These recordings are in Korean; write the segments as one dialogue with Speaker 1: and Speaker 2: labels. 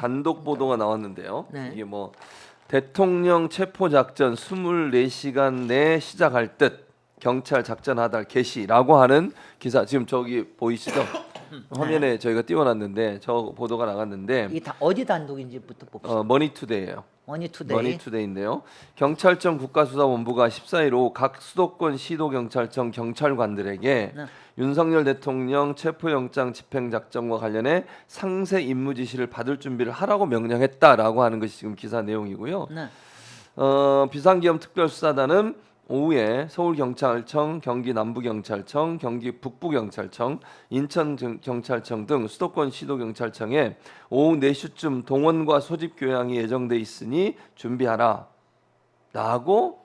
Speaker 1: 단독 보도가 나왔는데요.
Speaker 2: 네.
Speaker 1: 이게 뭐 대통령 체포 작전 24시간 내에 시작할 듯 경찰 작전 하달 개시라고 하는 기사 지금 저기 보이시죠? 화면에 저희가 띄워놨는데 저 보도가 나갔는데
Speaker 2: 이게 다 어디 단독인지부터 봅시다.
Speaker 1: 머니투데이예요.
Speaker 2: 머니투데이.
Speaker 1: 머니투데이인데요. 경찰청 국가수사본부가 14일 오후 각 수도권 시도경찰청 경찰관들에게
Speaker 2: 네.
Speaker 1: 윤석열 대통령 체포영장 집행작전과 관련해 상세 임무 지시를 받을 준비를 하라고 명령했다라고 하는 것이 지금 기사 내용이고요.
Speaker 2: 네.
Speaker 1: 비상기업 특별수사단은 오후에 서울경찰청, 경기남부경찰청, 경기북부경찰청, 인천경찰청 등 수도권 시도경찰청에 오후 4시쯤 동원과 소집교양이 예정돼 있으니 준비하라 라고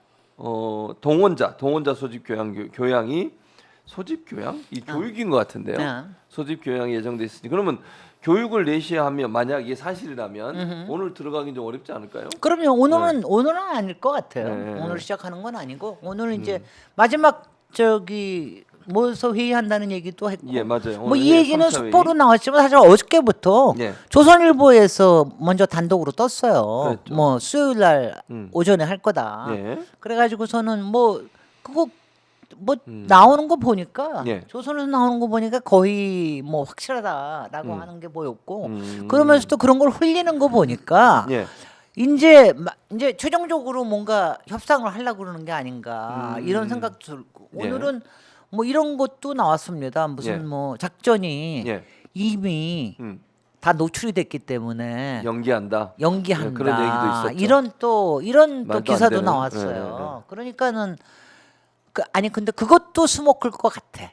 Speaker 1: 동원자 소집교양이 소집교양? 이 교육인 것 같은데요.
Speaker 2: 네.
Speaker 1: 소집교양이 예정돼 있으니 그러면 교육을 4시에 하면 만약 이게 사실이라면 오늘 들어가긴 좀 어렵지 않을까요?
Speaker 2: 그럼요. 오늘은 아닐 것 같아요.
Speaker 1: 네.
Speaker 2: 오늘 시작하는 건 아니고 오늘 이제 마지막 저기 모여서 회의한다는 얘기도 했고.
Speaker 1: 예, 맞아요.
Speaker 2: 뭐
Speaker 1: 오늘
Speaker 2: 이 얘기는
Speaker 1: 3차 회의.
Speaker 2: 속보로 나왔지만 사실 어저께부터
Speaker 1: 예.
Speaker 2: 조선일보에서 먼저 단독으로 떴어요.
Speaker 1: 그랬죠.
Speaker 2: 뭐 수요일 날 오전에 할 거다.
Speaker 1: 예.
Speaker 2: 그래가지고서는 뭐 그거 뭐 나오는 거 보니까
Speaker 1: 예.
Speaker 2: 조선에서 나오는 거 보니까 거의 뭐 확실하다라고 하는 게 보였고
Speaker 1: 음.
Speaker 2: 그러면서도 그런 걸 흘리는 거 보니까
Speaker 1: 예.
Speaker 2: 이제 최종적으로 뭔가 협상을 하려고 그러는 게 아닌가 이런 생각도 들고
Speaker 1: 예.
Speaker 2: 오늘은 뭐 이런 것도 나왔습니다. 무슨
Speaker 1: 예.
Speaker 2: 뭐 작전이
Speaker 1: 예.
Speaker 2: 이미
Speaker 1: 음.
Speaker 2: 다 노출이 됐기 때문에
Speaker 1: 연기한다.
Speaker 2: 연기한다.
Speaker 1: 예, 그런 얘기도 있었죠.
Speaker 2: 이런 또
Speaker 1: 말도 안
Speaker 2: 기사도
Speaker 1: 되는.
Speaker 2: 나왔어요. 그러니까는 아니 근데 그것도 스모크일 것 같아.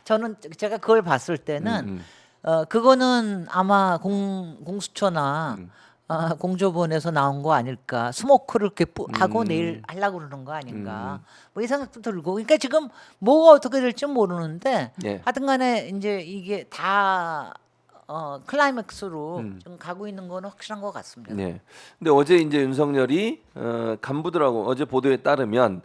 Speaker 2: 저는 제가 그걸 봤을 때는 그거는 아마 공수처나 공조본에서 나온 거 아닐까. 스모크를 이렇게 하고 내일 하려고 그러는 거 아닌가. 뭐 이 생각도 들고. 그러니까 지금 뭐가 어떻게 될지 모르는데
Speaker 1: 예.
Speaker 2: 하여튼간에 이제 이게 다 클라이맥스로 좀 가고 있는 거는 확실한 것 같습니다.
Speaker 1: 네. 근데 어제 이제 윤석열이 간부들하고 어제 보도에 따르면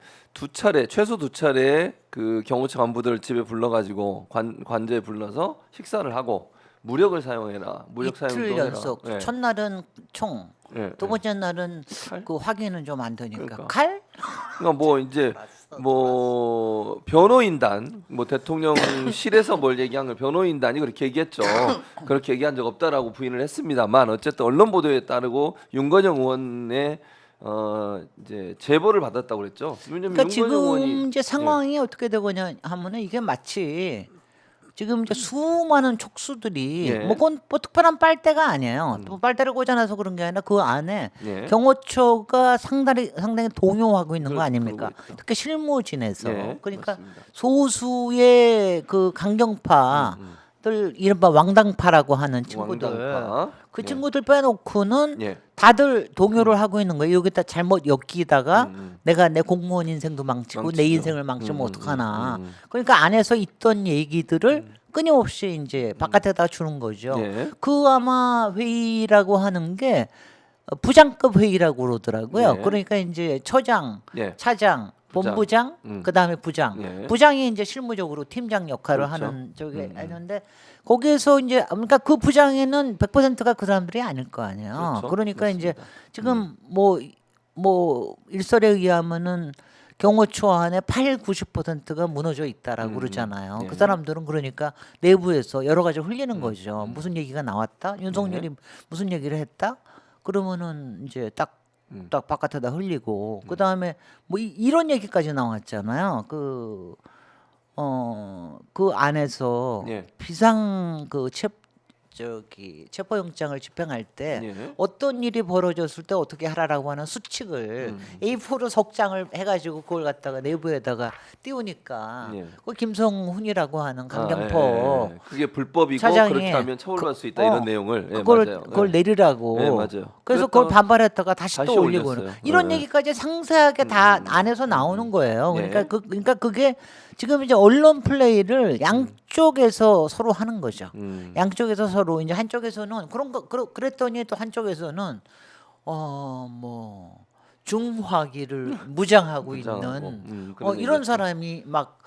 Speaker 1: 최소 두 차례 그 경호처 간부들을 집에 불러가지고 관저에 불러서 식사를 하고 무력을 사용해라. 무력
Speaker 2: 이틀
Speaker 1: 사용도
Speaker 2: 연속.
Speaker 1: 해라. 예.
Speaker 2: 첫날은 총,
Speaker 1: 예,
Speaker 2: 두
Speaker 1: 예.
Speaker 2: 번째 날은
Speaker 1: 칼?
Speaker 2: 그 확인은 좀 안 되니까
Speaker 1: 그러니까.
Speaker 2: 칼?
Speaker 1: 그러니까 뭐 이제 뭐 변호인단 뭐 대통령실에서 뭘 얘기한 걸 변호인단이 그렇게 얘기했죠. 그렇게 얘기한 적 없다라고 부인을 했습니다만 어쨌든 언론 보도에 따르고 윤건영 의원의 이제 제보를 받았다고 그랬죠. 왜냐면
Speaker 2: 그러니까
Speaker 1: 윤건영
Speaker 2: 지금
Speaker 1: 의원이
Speaker 2: 이제 상황이 어떻게 되거냐 하면은 이게 마치 지금 이제 수많은 촉수들이
Speaker 1: 예.
Speaker 2: 뭐 그건 뭐 특별한 빨대가 아니에요. 또 빨대를 꽂아놔서 그런 게 아니라 그 안에
Speaker 1: 예.
Speaker 2: 경호처가 상당히 동요하고 있는 거
Speaker 1: 그러고
Speaker 2: 아닙니까?
Speaker 1: 있죠.
Speaker 2: 특히 실무진에서
Speaker 1: 예,
Speaker 2: 그러니까
Speaker 1: 맞습니다.
Speaker 2: 소수의 그 강경파들 이른바 왕당파라고 하는 친구들
Speaker 1: 왕당파.
Speaker 2: 그
Speaker 1: 예.
Speaker 2: 친구들 빼놓고는
Speaker 1: 예.
Speaker 2: 다들 동요를 하고 있는 거예요. 여기다 잘못 엮이다가
Speaker 1: 음.
Speaker 2: 내가 내 공무원 인생도 망치고 내
Speaker 1: 망치죠.
Speaker 2: 인생을 망치면 어떡하나.
Speaker 1: 음.
Speaker 2: 그러니까 안에서 있던 얘기들을 끊임없이 이제 바깥에다 주는 거죠.
Speaker 1: 예.
Speaker 2: 그 아마 회의라고 하는 게 부장급 회의라고 그러더라고요.
Speaker 1: 예.
Speaker 2: 그러니까 이제 처장,
Speaker 1: 예.
Speaker 2: 차장,
Speaker 1: 부장.
Speaker 2: 본부장, 그다음에 부장.
Speaker 1: 예.
Speaker 2: 부장이 이제 실무적으로 팀장 역할을
Speaker 1: 그렇죠.
Speaker 2: 하는 쪽에 하는데 거기에서 이제 그러니까 그 부장에는 100%가 그 사람들이 아닐 거 아니에요.
Speaker 1: 그렇죠.
Speaker 2: 그러니까 이제
Speaker 1: 맞습니다.
Speaker 2: 지금 뭐 일설에 의하면은 경호처 안에 90%가 무너져 있다라고 그러잖아요.
Speaker 1: 예.
Speaker 2: 그 사람들은 그러니까 내부에서 여러 가지 흘리는 거죠. 무슨 얘기가 나왔다? 윤석열이 무슨 얘기를 했다? 그러면은 이제 딱 바깥에다 흘리고 그다음에 뭐 이런 얘기까지 나왔잖아요. 그 안에서
Speaker 1: 예.
Speaker 2: 비상 체포영장을 집행할 때
Speaker 1: 예.
Speaker 2: 어떤 일이 벌어졌을 때 어떻게 하라라고 하는 수칙을 A4로 석장을 해가지고 그걸 갖다가 내부에다가 띄우니까
Speaker 1: 예.
Speaker 2: 그 김성훈이라고 하는 강경포
Speaker 1: 예, 예. 그게 불법이고
Speaker 2: 차장이
Speaker 1: 그렇게 하면 처벌받을 수 있다 이런 내용을 맞아요.
Speaker 2: 그걸 내리라고.
Speaker 1: 예, 맞아요.
Speaker 2: 그래서
Speaker 1: 그랬다가
Speaker 2: 그걸 반발했다가 다시 또 올리고
Speaker 1: 올렸어요.
Speaker 2: 이런
Speaker 1: 예.
Speaker 2: 얘기까지 상세하게 다 안에서 나오는 거예요.
Speaker 1: 예.
Speaker 2: 그러니까 그게 지금 이제 언론 플레이를 양쪽에서 서로 하는 거죠. 양쪽에서 서로 이제 한쪽에서는 그런 거 그랬더니 또 한쪽에서는 뭐 중화기를 무장하고
Speaker 1: 무장하고,
Speaker 2: 있는
Speaker 1: 그런
Speaker 2: 이런
Speaker 1: 얘기였죠.
Speaker 2: 사람이 막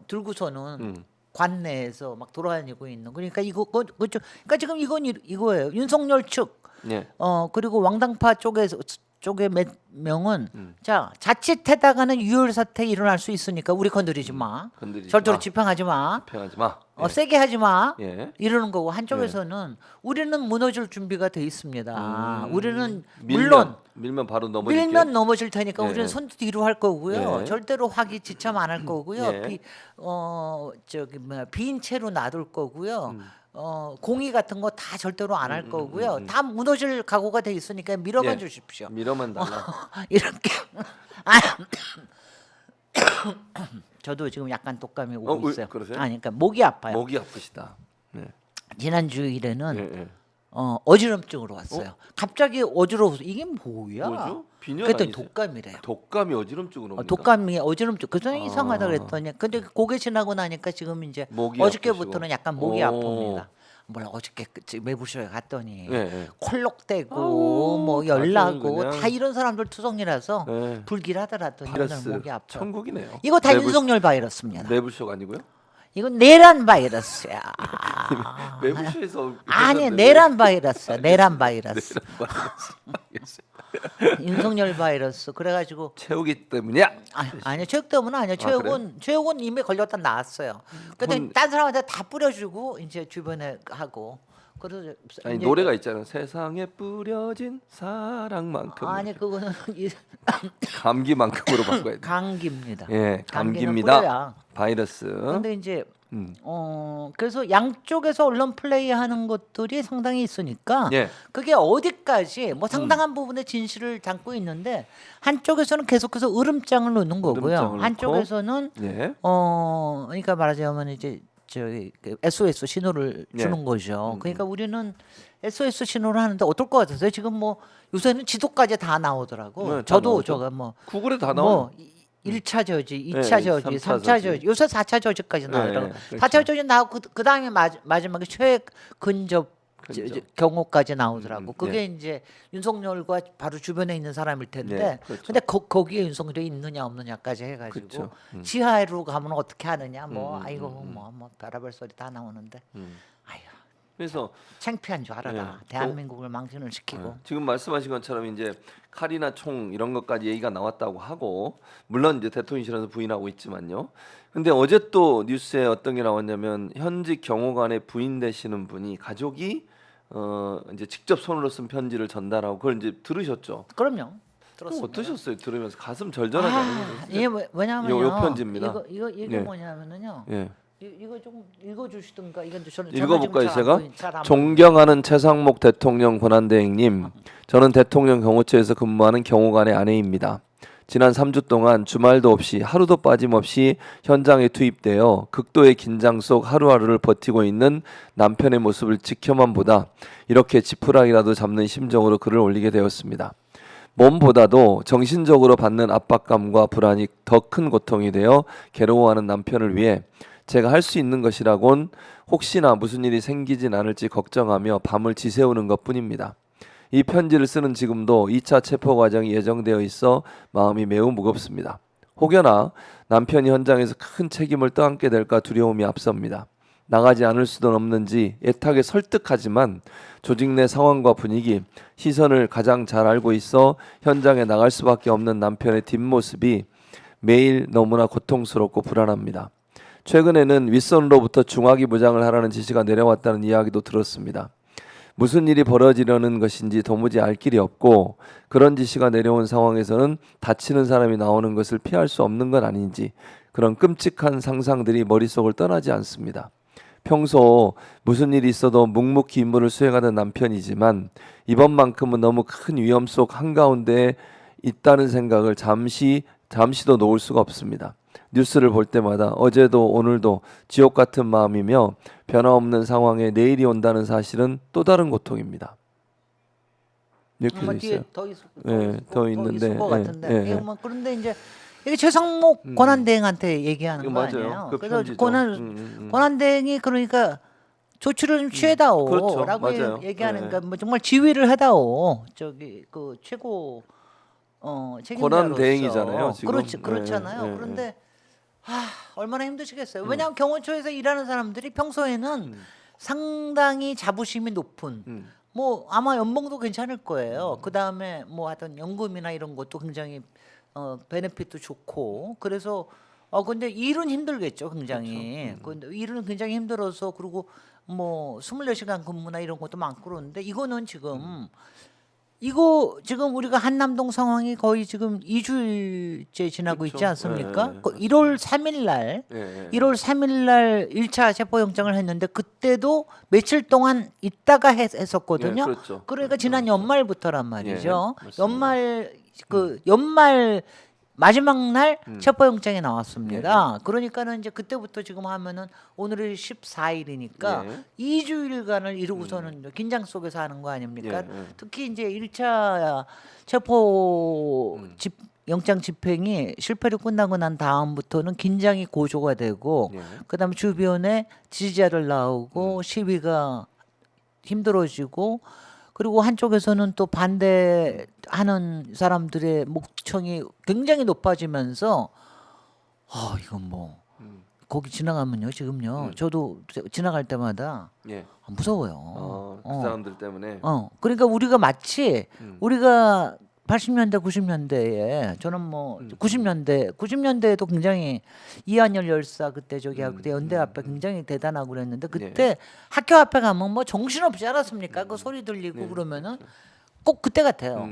Speaker 2: 들고서는 관내에서 막 돌아다니고 있는. 그러니까 그러니까 지금 이건 이거예요. 윤석열 측
Speaker 1: 예.
Speaker 2: 그리고 왕당파 쪽의 몇 명은 자 자칫하다가는 유혈 사태 일어날 수 있으니까 우리 건드리지 마.
Speaker 1: 건드리지
Speaker 2: 절대로
Speaker 1: 마.
Speaker 2: 집행하지 마.
Speaker 1: 집행하지 마.
Speaker 2: 세게 하지 마.
Speaker 1: 예.
Speaker 2: 이러는 거고 한쪽에서는 우리는 무너질 준비가 돼 있습니다. 우리는
Speaker 1: 밀면 바로 넘어질
Speaker 2: 밀면 넘어질 테니까
Speaker 1: 예.
Speaker 2: 우리는 손 뒤로 할 거고요.
Speaker 1: 예.
Speaker 2: 절대로 화기지참 안 할 거고요.
Speaker 1: 예.
Speaker 2: 비인 채로 놔둘 거고요. 공의 같은 거 다 절대로 안 할 거고요. 다 무너질 각오가 돼 있으니까 밀어만
Speaker 1: 예.
Speaker 2: 주십시오.
Speaker 1: 밀어만 달라.
Speaker 2: 이렇게 저도 지금 약간 독감이 오고
Speaker 1: 왜
Speaker 2: 있어요.
Speaker 1: 그러세요?
Speaker 2: 아니 그러니까 목이 아파요.
Speaker 1: 목이 아프시다. 네.
Speaker 2: 지난 주일에는
Speaker 1: 예, 예.
Speaker 2: 어지럼증으로 왔어요. 갑자기 어지러워서 이게 뭐야?
Speaker 1: 뭐죠? 빈혈
Speaker 2: 그랬더니
Speaker 1: 아니세요?
Speaker 2: 독감이래요.
Speaker 1: 독감이 어지럼증으로 옵니까?
Speaker 2: 독감이 어지럼증. 그래서
Speaker 1: 아.
Speaker 2: 이상하다 그랬더니 근데 고개 지나고 나니까 지금 이제
Speaker 1: 목이
Speaker 2: 어저께부터는
Speaker 1: 아프시고.
Speaker 2: 약간 목이
Speaker 1: 오.
Speaker 2: 아픕니다. 몰라 어저께 매부쇼에 갔더니
Speaker 1: 예, 예.
Speaker 2: 콜록대고
Speaker 1: 아우,
Speaker 2: 뭐
Speaker 1: 다들
Speaker 2: 열나고
Speaker 1: 그냥.
Speaker 2: 다 이런 사람들 투성이라서
Speaker 1: 예.
Speaker 2: 불길하더라더니
Speaker 1: 바이러스
Speaker 2: 오늘 목이 아파.
Speaker 1: 천국이네요.
Speaker 2: 이거 다 윤석열 바이러스입니다.
Speaker 1: 매부쇼가 아니고요?
Speaker 2: 이건 내란 바이러스야.
Speaker 1: 매부쇼에서
Speaker 2: 아니 내란 바이러스야. 내란 바이러스.
Speaker 1: 알겠어요.
Speaker 2: 윤석열 바이러스. 그래가지고
Speaker 1: 채우기 때문이야.
Speaker 2: 아니요 체육 때문은 아니요.
Speaker 1: 그래요?
Speaker 2: 체육은 이미 걸렸다 나왔어요. 근데 딴 사람한테 다 뿌려주고 이제 주변에 하고. 그래서
Speaker 1: 아니
Speaker 2: 이제
Speaker 1: 노래가 있잖아요. 세상에 뿌려진 사랑만큼.
Speaker 2: 아니 그거는
Speaker 1: 감기만큼으로 바꿔야 돼.
Speaker 2: 감기입니다.
Speaker 1: 예,
Speaker 2: 감기는
Speaker 1: 감기입니다.
Speaker 2: 뿌려야.
Speaker 1: 바이러스.
Speaker 2: 근데 이제
Speaker 1: 음.
Speaker 2: 그래서 양쪽에서 언론 플레이하는 것들이 상당히 있으니까
Speaker 1: 예.
Speaker 2: 그게 어디까지 뭐 상당한 부분의 진실을 담고 있는데 한쪽에서는 계속해서 으름장을 놓는 거고요.
Speaker 1: 으름장을 놓고.
Speaker 2: 한쪽에서는
Speaker 1: 예.
Speaker 2: 그러니까 말하자면 이제 저기 그 SOS 신호를
Speaker 1: 예.
Speaker 2: 주는 거죠. 그러니까 우리는 SOS 신호를 하는데 어떨 것 같으세요? 지금 뭐 요새는 지도까지 다 나오더라고.
Speaker 1: 네, 다
Speaker 2: 저도
Speaker 1: 나오죠.
Speaker 2: 저거 뭐
Speaker 1: 구글에 다 나와요.
Speaker 2: 1차 저지,
Speaker 1: 네,
Speaker 2: 2차 저지,
Speaker 1: 3차
Speaker 2: 3차
Speaker 1: 저지.
Speaker 2: 저지, 요새 4차 저지까지 나오더라고.
Speaker 1: 그렇죠.
Speaker 2: 4차 저지 나오고 그 다음에 마지막에 최근접 경호까지 나오더라고. 그게 이제 윤석열과 바로 주변에 있는 사람일 텐데,
Speaker 1: 네, 그렇죠.
Speaker 2: 근데 거기에 윤석열이 있느냐 없느냐까지 해가지고
Speaker 1: 그렇죠.
Speaker 2: 지하로 가면 어떻게 하느냐, 뭐 아이고 뭐 별의별 소리 다 나오는데, 아휴
Speaker 1: 그래서
Speaker 2: 창피한 줄 알아라.
Speaker 1: 네.
Speaker 2: 대한민국을 망신을 시키고.
Speaker 1: 지금 말씀하신 것처럼 이제 칼이나 총 이런 것까지 얘기가 나왔다고 하고 물론 이제 대통령실에서 부인하고 있지만요. 근데 어제 또 뉴스에 어떤 게 나왔냐면 현직 경호관의 부인 되시는 분이 가족이 이제 직접 손으로 쓴 편지를 전달하고 그걸 이제 들으셨죠.
Speaker 2: 그럼요.
Speaker 1: 또
Speaker 2: 들었습니다.
Speaker 1: 어떠셨어요? 들으면서 가슴 절절하지 않으세요?
Speaker 2: 이게 뭐냐면요.
Speaker 1: 요 편지입니다.
Speaker 2: 이거
Speaker 1: 예.
Speaker 2: 뭐냐면은요.
Speaker 1: 예.
Speaker 2: 이거 좀 읽어주시든가 이건 저는
Speaker 1: 읽어볼까요,
Speaker 2: 지금
Speaker 1: 제가?
Speaker 2: 잘안
Speaker 1: 존경하는 최상목 대통령 권한대행님, 저는 대통령 경호처에서 근무하는 경호관의 아내입니다. 지난 3주 동안 주말도 없이 하루도 빠짐없이 현장에 투입되어 극도의 긴장 속 하루하루를 버티고 있는 남편의 모습을 지켜만 보다 이렇게 지푸라기라도 잡는 심정으로 글을 올리게 되었습니다. 몸보다도 정신적으로 받는 압박감과 불안이 더 큰 고통이 되어 괴로워하는 남편을 위해 제가 할 수 있는 것이라곤 혹시나 무슨 일이 생기진 않을지 걱정하며 밤을 지새우는 것뿐입니다. 이 편지를 쓰는 지금도 2차 체포 과정이 예정되어 있어 마음이 매우 무겁습니다. 혹여나 남편이 현장에서 큰 책임을 떠안게 될까 두려움이 앞섭니다. 나가지 않을 수도 없는지 애타게 설득하지만 조직 내 상황과 분위기, 시선을 가장 잘 알고 있어 현장에 나갈 수밖에 없는 남편의 뒷모습이 매일 너무나 고통스럽고 불안합니다. 최근에는 윗선으로부터 중화기 부장을 하라는 지시가 내려왔다는 이야기도 들었습니다. 무슨 일이 벌어지려는 것인지 도무지 알 길이 없고 그런 지시가 내려온 상황에서는 다치는 사람이 나오는 것을 피할 수 없는 건 아닌지 그런 끔찍한 상상들이 머릿속을 떠나지 않습니다. 평소 무슨 일이 있어도 묵묵히 임무를 수행하던 남편이지만 이번만큼은 너무 큰 위험 속 한가운데에 있다는 생각을 잠시도 놓을 수가 없습니다. 뉴스를 볼 때마다 어제도 오늘도 지옥 같은 마음이며 변화없는 상황에 내일이 온다는 사실은 또 다른 고통입니다. 이렇게 돼
Speaker 2: 뒤에
Speaker 1: 있어요.
Speaker 2: 더
Speaker 1: 있는데,
Speaker 2: 있을 것 같은데.
Speaker 1: 예.
Speaker 2: 이거 뭐 그런데 이제 이게 최상목 권한대행한테 얘기하는
Speaker 1: 이거
Speaker 2: 거
Speaker 1: 맞아요.
Speaker 2: 아니에요.
Speaker 1: 그
Speaker 2: 그래서
Speaker 1: 편지죠.
Speaker 2: 권한대행이 그러니까 조치를 좀 취해다오라고
Speaker 1: 그렇죠. 맞아요.
Speaker 2: 얘기하는
Speaker 1: 네.
Speaker 2: 거뭐 정말 지휘를 해다오. 저기 그 최고 책임자로서.
Speaker 1: 권한대행이잖아요, 지금.
Speaker 2: 그렇잖아요.
Speaker 1: 네, 네,
Speaker 2: 그런데 얼마나 힘드시겠어요. 왜냐하면 경호처에서 일하는 사람들이 평소에는 상당히 자부심이 높은 뭐 아마 연봉도 괜찮을 거예요. 그 다음에 뭐 하여튼 연금이나 이런 것도 굉장히 베네핏도 좋고 그래서 근데 일은 힘들겠죠 굉장히. 근데 일은 굉장히 힘들어서 그리고 뭐 24시간 근무나 이런 것도 많고 그러는데 이거는 지금 이거 지금 우리가 한남동 상황이 거의 지금 2주일째 지나고 있지
Speaker 1: 그렇죠.
Speaker 2: 않습니까?
Speaker 1: 예,
Speaker 2: 그 1월 3일 날
Speaker 1: 예.
Speaker 2: 1월 3일 날 1차 체포영장을 했는데 그때도 며칠 동안 있다가 했었거든요.
Speaker 1: 예, 그렇죠.
Speaker 2: 그러니까 지난 연말부터란 말이죠.
Speaker 1: 맞습니다.
Speaker 2: 연말 연말 마지막 날 체포영장이 나왔습니다. 그러니까는 이제 그때부터 지금 하면은 오늘이 14일이니까
Speaker 1: 예.
Speaker 2: 2주일간을 이루고서는 긴장 속에서 하는 거 아닙니까?
Speaker 1: 예.
Speaker 2: 특히 이제 1차 체포 영장 집행이 실패로 끝나고 난 다음부터는 긴장이 고조가 되고
Speaker 1: 예.
Speaker 2: 그다음에 주변에 지지자들 나오고 시위가 힘들어지고 그리고 한쪽에서는 또 반대하는 사람들의 목청이 굉장히 높아지면서 이건 뭐 거기 지나가면요 지금요 저도 지나갈 때마다
Speaker 1: 예.
Speaker 2: 무서워요.
Speaker 1: 그 사람들 때문에.
Speaker 2: 그러니까 우리가 마치 우리가 80년대 90년대에 저는 뭐 90년대에도 굉장히 이한열 열사 그때 저기 그때 연대 앞에 굉장히 대단하고 그랬는데 그때 학교 앞에 가면 뭐 정신없지 않았습니까? 그 소리 들리고 그러면은 꼭 그때 같아요.